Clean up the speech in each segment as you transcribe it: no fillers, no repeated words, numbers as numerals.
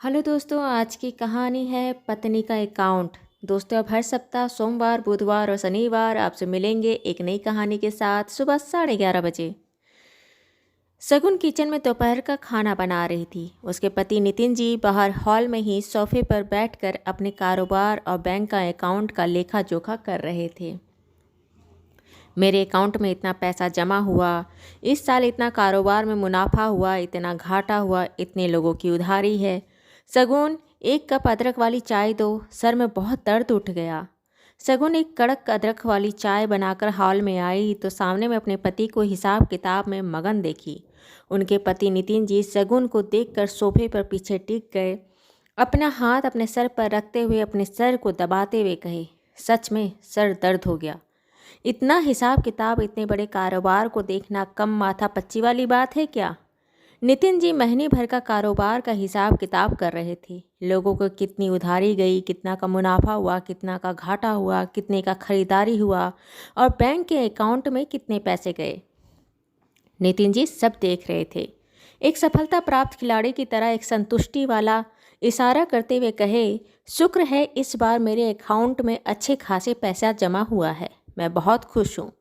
Hello दोस्तों, आज की कहानी है पत्नी का अकाउंट। दोस्तों, अब हर सप्ताह सोमवार, बुधवार और शनिवार आपसे मिलेंगे एक नई कहानी के साथ सुबह 11:30 बजे। शगुन किचन में दोपहर का खाना बना रही थी। उसके पति नितिन जी बाहर हॉल में ही सोफे पर बैठकर अपने कारोबार और बैंक का अकाउंट का लेखा जोखा कर रहे थे। मेरे अकाउंट में इतना पैसा जमा हुआ, इस साल इतना कारोबार में मुनाफा हुआ, इतना घाटा हुआ, इतने लोगों की उधारी है। शगुन, एक कप अदरक वाली चाय दो, सर में बहुत दर्द उठ गया। शगुन एक कड़क अदरक वाली चाय बनाकर हॉल में आई तो सामने में अपने पति को हिसाब किताब में मगन देखी। उनके पति नितिन जी शगुन को देखकर सोफे पर पीछे टिक गए। अपना हाथ अपने सर पर रखते हुए अपने सर को दबाते हुए कहे, सच में सर दर्द हो गया। इतना हिसाब किताब, इतने बड़े कारोबार को देखना कम माथा पच्ची वाली बात है क्या? नितिन जी महीने भर का कारोबार का हिसाब किताब कर रहे थे। लोगों को कितनी उधारी गई, कितना का मुनाफा हुआ, कितना का घाटा हुआ, कितने का खरीदारी हुआ और बैंक के अकाउंट में कितने पैसे गए। नितिन जी सब देख रहे थे। एक सफलता प्राप्त खिलाड़ी की तरह एक संतुष्टि वाला इशारा करते हुए कहे, शुक्र है इस बार मेरे अकाउंट में अच्छे खासे पैसा जमा हुआ है, मैं बहुत खुश हूँ।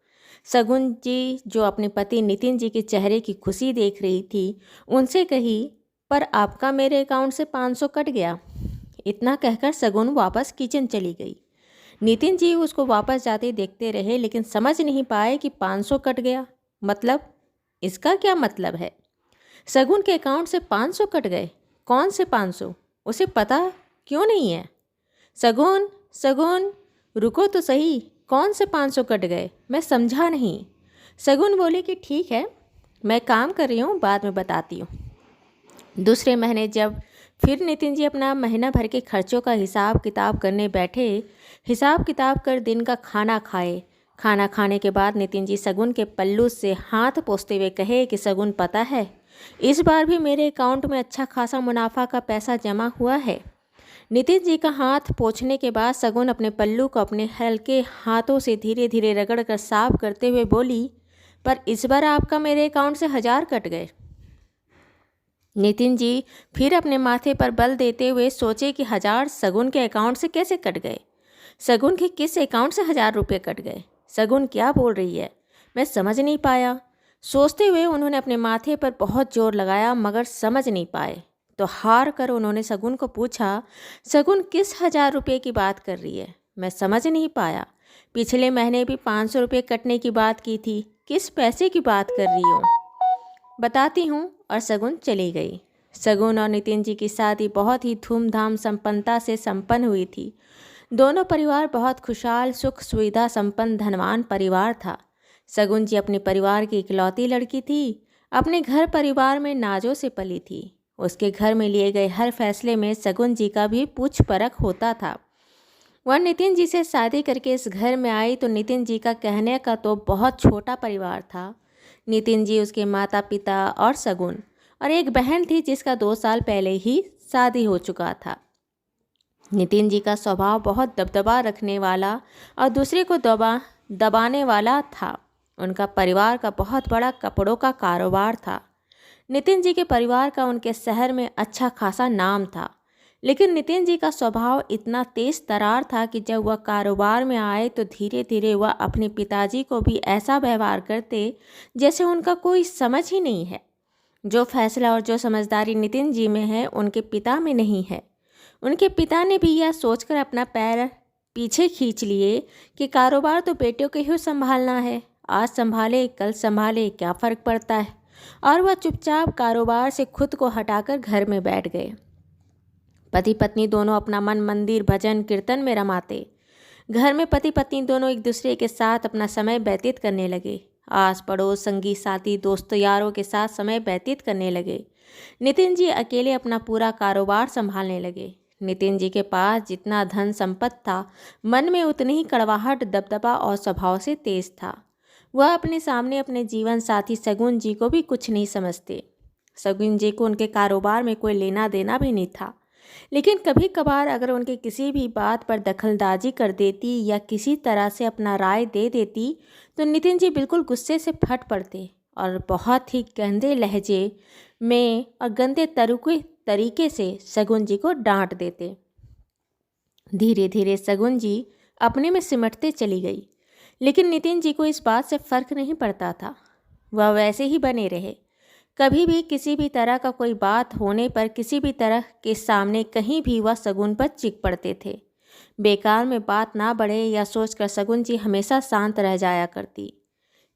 शगुन जी, जो अपने पति नितिन जी के चेहरे की खुशी देख रही थी, उनसे कही, पर आपका मेरे अकाउंट से 500 कट गया। इतना कहकर शगुन वापस किचन चली गई। नितिन जी उसको वापस जाते देखते रहे, लेकिन समझ नहीं पाए कि 500 कट गया मतलब, इसका क्या मतलब है? शगुन के अकाउंट से 500 कट गए। कौन से 500? उसे पता क्यों नहीं है? शगुन, शगुन, रुको तो सही, कौन से 500 कट गए? मैं समझा नहीं। शगुन बोले कि ठीक है, मैं काम कर रही हूँ, बाद में बताती हूँ। दूसरे महीने जब फिर नितिन जी अपना महीना भर के खर्चों का हिसाब किताब करने बैठे, हिसाब किताब कर दिन का खाना खाए। खाना खाने के बाद नितिन जी शगुन के पल्लू से हाथ पोंछते हुए कहे कि शगुन, पता है इस बार भी मेरे अकाउंट में अच्छा खासा मुनाफा का पैसा जमा हुआ है। नितिन जी का हाथ पोंछने के बाद शगुन अपने पल्लू को अपने हल्के हाथों से धीरे धीरे रगड़ कर साफ करते हुए बोली, पर इस बार आपका मेरे अकाउंट से 1000 कट गए। नितिन जी फिर अपने माथे पर बल देते हुए सोचे कि 1000 शगुन के अकाउंट से कैसे कट गए? शगुन के किस अकाउंट से 1000 रुपये कट गए? शगुन क्या बोल रही है? मैं समझ नहीं पाया। सोचते हुए उन्होंने अपने माथे पर बहुत जोर लगाया, मगर समझ नहीं पाए। तो हार कर उन्होंने शगुन को पूछा, शगुन किस 1000 रुपये की बात कर रही है? मैं समझ नहीं पाया। पिछले महीने भी 500 रुपये कटने की बात की थी, किस पैसे की बात कर रही हो? बताती हूँ। और शगुन चली गई। शगुन और नितिन जी की शादी बहुत ही धूमधाम संपन्नता से संपन्न हुई थी। दोनों परिवार बहुत खुशहाल, सुख सुविधा संपन्न, धनवान परिवार था। शगुन जी अपने परिवार की इकलौती लड़की थी। अपने घर परिवार में नाजों से पली थी। उसके घर में लिए गए हर फैसले में शगुन जी का भी पूछ परख होता था। वह नितिन जी से शादी करके इस घर में आई तो नितिन जी का कहने का तो बहुत छोटा परिवार था। नितिन जी, उसके माता पिता और शगुन और एक बहन थी जिसका 2 साल पहले ही शादी हो चुका था। नितिन जी का स्वभाव बहुत दबदबा रखने वाला और दूसरे को दबाने वाला था। उनका परिवार का बहुत बड़ा कपड़ों का कारोबार था। नितिन जी के परिवार का उनके शहर में अच्छा खासा नाम था, लेकिन नितिन जी का स्वभाव इतना तेज तरार था कि जब वह कारोबार में आए तो धीरे धीरे वह अपने पिताजी को भी ऐसा व्यवहार करते जैसे उनका कोई समझ ही नहीं है। जो फैसला और जो समझदारी नितिन जी में है, उनके पिता में नहीं है। उनके पिता ने भी यह सोचकर अपना पैर पीछे खींच लिए कि कारोबार तो बेटियों को ही संभालना है, आज संभाले कल संभाले, क्या फ़र्क पड़ता है। और वह चुपचाप कारोबार से खुद को हटाकर घर में बैठ गए। पति पत्नी दोनों अपना मन मंदिर भजन कीर्तन में रमाते। घर में पति पत्नी दोनों एक दूसरे के साथ अपना समय व्यतीत करने लगे। आस पड़ोस, संगी साथी, दोस्त यारों के साथ समय व्यतीत करने लगे। नितिन जी अकेले अपना पूरा कारोबार संभालने लगे। नितिन जी के पास जितना धन संपत्ति था, मन में उतनी ही कड़वाहट, दबदबा और स्वभाव से तेज था। वह अपने सामने अपने जीवन साथी शगुन जी को भी कुछ नहीं समझते। शगुन जी को उनके कारोबार में कोई लेना देना भी नहीं था, लेकिन कभी कभार अगर उनके किसी भी बात पर दखलंदाजी कर देती या किसी तरह से अपना राय दे देती तो नितिन जी बिल्कुल गुस्से से फट पड़ते और बहुत ही गंदे लहजे में और गंदे तरीके से शगुन जी को डांट देते। धीरे धीरे शगुन जी अपने में सिमटते चली गई, लेकिन नितिन जी को इस बात से फर्क नहीं पड़ता था। वह वैसे ही बने रहे। कभी भी किसी भी तरह का कोई बात होने पर किसी भी तरह के सामने कहीं भी वह शगुन पर चिढ़ पड़ते थे। बेकार में बात ना बढ़े या सोचकर शगुन जी हमेशा शांत रह जाया करती।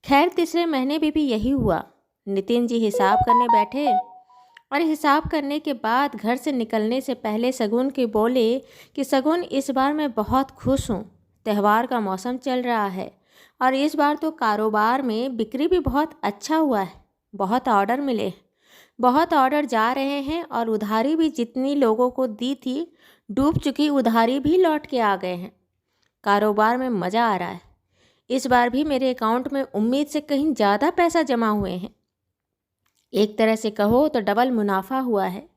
खैर तीसरे महीने में भी यही हुआ। नितिन जी हिसाब करने बैठे और हिसाब करने के बाद घर से निकलने से पहले शगुन के बोले कि शगुन, इस बार मैं बहुत खुश हूँ। त्यौहार का मौसम चल रहा है और इस बार तो कारोबार में बिक्री भी बहुत अच्छा हुआ है। बहुत ऑर्डर मिले, बहुत ऑर्डर जा रहे हैं और उधारी भी जितनी लोगों को दी थी डूब चुकी उधारी भी लौट के आ गए हैं। कारोबार में मज़ा आ रहा है। इस बार भी मेरे अकाउंट में उम्मीद से कहीं ज़्यादा पैसा जमा हुए हैं। एक तरह से कहो तो डबल मुनाफा हुआ है।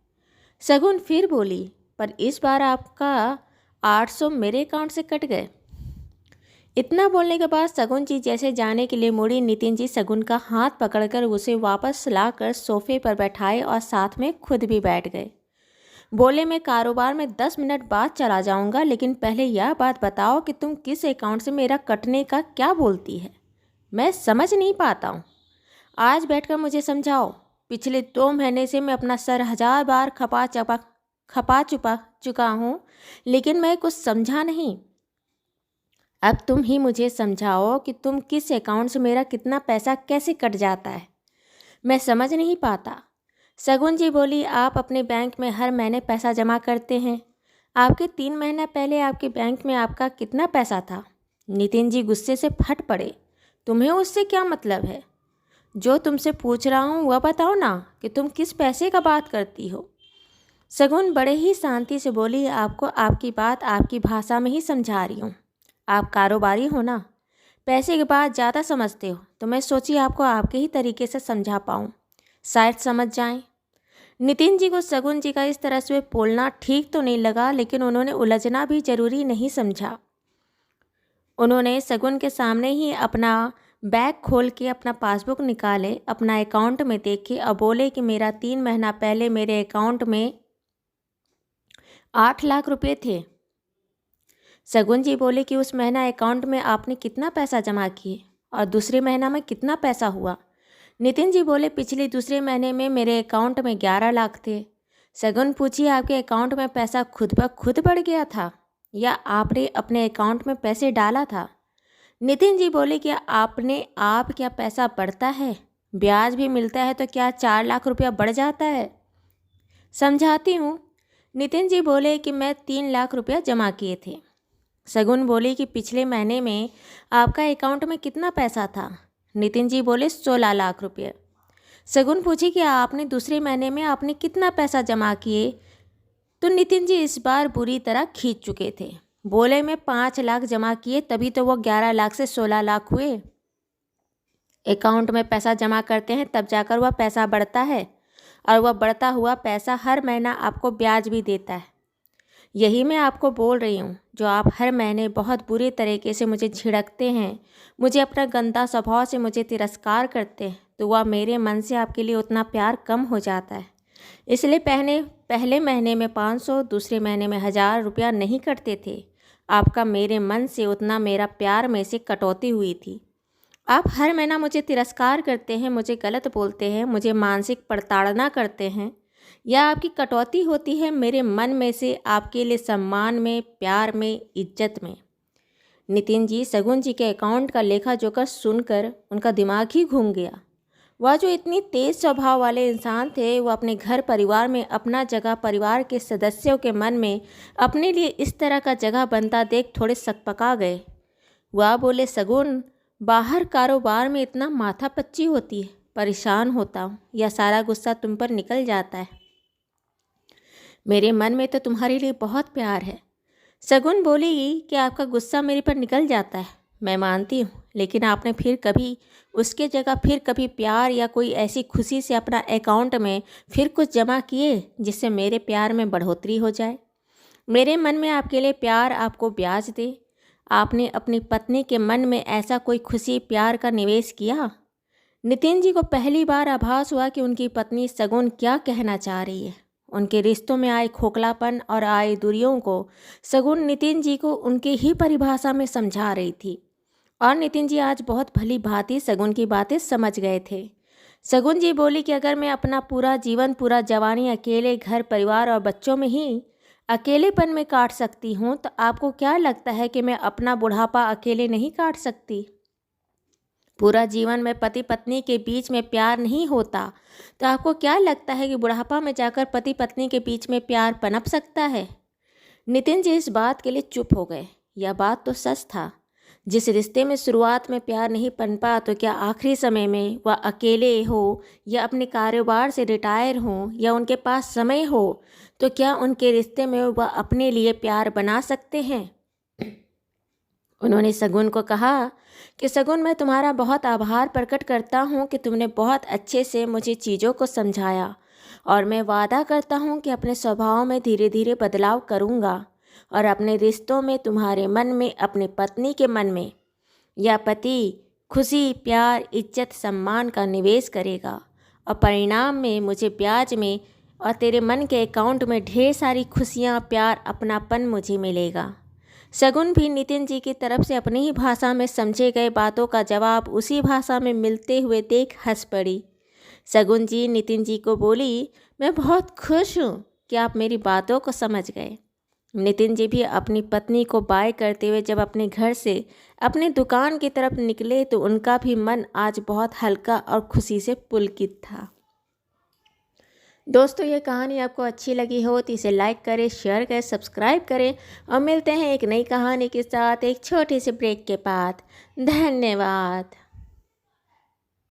शगुन फिर बोली, पर इस बार आपका 800 मेरे अकाउंट से कट गए। इतना बोलने के बाद शगुन जी जैसे जाने के लिए मुड़ी, नितिन जी शगुन का हाथ पकड़कर उसे वापस लाकर सोफे पर बैठाए और साथ में खुद भी बैठ गए। बोले, मैं कारोबार में 10 मिनट बाद चला जाऊंगा, लेकिन पहले यह बात बताओ कि तुम किस अकाउंट से मेरा कटने का क्या बोलती है। मैं समझ नहीं पाता हूँ। आज बैठकर मुझे समझाओ। पिछले 2 महीने से मैं अपना सर 1000 बार खपा चुका हूँ, लेकिन मैं कुछ समझा नहीं। अब तुम ही मुझे समझाओ कि तुम किस अकाउंट से मेरा कितना पैसा कैसे कट जाता है। मैं समझ नहीं पाता। शगुन जी बोली, आप अपने बैंक में हर महीने पैसा जमा करते हैं। आपके 3 महीना पहले आपके बैंक में आपका कितना पैसा था? नितिन जी गुस्से से फट पड़े। तुम्हें उससे क्या मतलब है? जो तुमसे पूछ रहा हूँ वह बताओ ना कि तुम किस पैसे का बात करती हो। शगुन बड़े ही शांति से बोली, आपको आपकी बात आपकी भाषा में ही समझा रही हूँ। आप कारोबारी हो ना, पैसे की बात ज़्यादा समझते हो, तो मैं सोची आपको आपके ही तरीके से समझा पाऊँ, शायद समझ जाएं। नितिन जी को शगुन जी का इस तरह से बोलना ठीक तो नहीं लगा, लेकिन उन्होंने उलझना भी जरूरी नहीं समझा। उन्होंने शगुन के सामने ही अपना बैग खोल के अपना पासबुक निकाले, अपना अकाउंट में देखे और बोले कि मेरा 3 महीना पहले मेरे अकाउंट में 8 लाख रुपए थे। शगुन जी बोले कि उस महीना अकाउंट में आपने कितना पैसा जमा किए और दूसरे महीना में कितना पैसा हुआ? नितिन जी बोले, पिछले दूसरे महीने में मेरे अकाउंट में 11 लाख थे। शगुन पूछी, आपके अकाउंट में पैसा खुद ब खुद बढ़ गया था या आपने अपने अकाउंट में पैसे डाला था? नितिन जी बोले, क्या आपने आप क्या पैसा बढ़ता है? ब्याज भी मिलता है तो क्या 4 लाख रुपया बढ़ जाता है? समझाती हूँ। नितिन जी बोले कि मैं 3 लाख रुपया जमा किए थे। शगुन बोली कि पिछले महीने में आपका अकाउंट में कितना पैसा था? नितिन जी बोले 16 लाख रुपये। शगुन पूछी कि आपने दूसरे महीने में आपने कितना पैसा जमा किए? तो नितिन जी इस बार बुरी तरह खींच चुके थे। बोले, मैं 5 लाख जमा किए, तभी तो वो 11 लाख से 16 लाख हुए। अकाउंट में पैसा जमा करते हैं तब जाकर वह पैसा बढ़ता है और वह बढ़ता हुआ पैसा हर महीना आपको ब्याज भी देता है। यही मैं आपको बोल रही हूँ। जो आप हर महीने बहुत बुरे तरीके से मुझे झिड़कते हैं, मुझे अपना गंदा स्वभाव से मुझे तिरस्कार करते हैं, तो वह मेरे मन से आपके लिए उतना प्यार कम हो जाता है। इसलिए पहले महीने में 500, दूसरे महीने में 1000 रुपया नहीं कटते थे। आपका मेरे मन से उतना मेरा प्यार में से कटौती हुई थी। आप हर महीना मुझे तिरस्कार करते हैं, मुझे गलत बोलते हैं, मुझे मानसिक प्रताड़ना करते हैं, या आपकी कटौती होती है मेरे मन में से आपके लिए सम्मान में, प्यार में, इज्जत में। नितिन जी शगुन जी के अकाउंट का लेखा जोखा सुनकर उनका दिमाग ही घूम गया। वह जो इतनी तेज स्वभाव वाले इंसान थे, वह अपने घर परिवार में अपना जगह परिवार के सदस्यों के मन में अपने लिए इस तरह का जगह बनता देख थोड़े सकपका गए। वह बोले, शगुन, बाहर कारोबार में इतना माथापच्ची होती है, परेशान होता हूँ, यह सारा गुस्सा तुम पर निकल जाता है। मेरे मन में तो तुम्हारे लिए बहुत प्यार है। शगुन बोली कि आपका गुस्सा मेरे पर निकल जाता है, मैं मानती हूँ, लेकिन आपने फिर कभी उसके जगह फिर कभी प्यार या कोई ऐसी खुशी से अपना अकाउंट में फिर कुछ जमा किए जिससे मेरे प्यार में बढ़ोतरी हो जाए? मेरे मन में आपके लिए प्यार आपको ब्याज दे। आपने अपनी पत्नी के मन में ऐसा कोई खुशी प्यार का निवेश किया? नितिन जी को पहली बार आभास हुआ कि उनकी पत्नी शगुन क्या कहना चाह रही है। उनके रिश्तों में आए खोखलापन और आए दूरियों को शगुन नितिन जी को उनकी ही परिभाषा में समझा रही थी। और नितिन जी आज बहुत भली भांति शगुन की बातें समझ गए थे। शगुन जी बोली कि अगर मैं अपना पूरा जीवन, पूरा जवानी अकेले घर परिवार और बच्चों में ही अकेलेपन में काट सकती हूँ, तो आपको क्या लगता है कि मैं अपना बुढ़ापा अकेले नहीं काट सकती? पूरा जीवन में पति पत्नी के बीच में प्यार नहीं होता, तो आपको क्या लगता है कि बुढ़ापा में जाकर पति पत्नी के बीच में प्यार पनप सकता है? नितिन जी इस बात के लिए चुप हो गए। यह बात तो सच था। जिस रिश्ते में शुरुआत में प्यार नहीं पनपा, तो क्या आखिरी समय में वह अकेले हो या अपने कारोबार से रिटायर हो या उनके पास समय हो, तो क्या उनके रिश्ते में वह अपने लिए प्यार बना सकते हैं? उन्होंने शगुन को कहा कि शगुन, मैं तुम्हारा बहुत आभार प्रकट करता हूँ कि तुमने बहुत अच्छे से मुझे चीज़ों को समझाया, और मैं वादा करता हूँ कि अपने स्वभाव में धीरे धीरे बदलाव करूँगा और अपने रिश्तों में, तुम्हारे मन में, अपने पत्नी के मन में या पति खुशी, प्यार, इज्जत, सम्मान का निवेश करेगा, और परिणाम में मुझे ब्याज में और तेरे मन के अकाउंट में ढेर सारी खुशियाँ, प्यार, अपनापन मुझे मिलेगा। शगुन भी नितिन जी की तरफ से अपनी ही भाषा में समझे गए बातों का जवाब उसी भाषा में मिलते हुए देख हंस पड़ी। शगुन जी नितिन जी को बोली, मैं बहुत खुश हूँ कि आप मेरी बातों को समझ गए। नितिन जी भी अपनी पत्नी को बाय करते हुए जब अपने घर से अपनी दुकान की तरफ निकले, तो उनका भी मन आज बहुत हल्का और खुशी से पुलकित था। दोस्तों, ये कहानी आपको अच्छी लगी हो तो इसे लाइक करें, शेयर करें, सब्सक्राइब करें, और मिलते हैं एक नई कहानी के साथ एक छोटे से ब्रेक के बाद। धन्यवाद।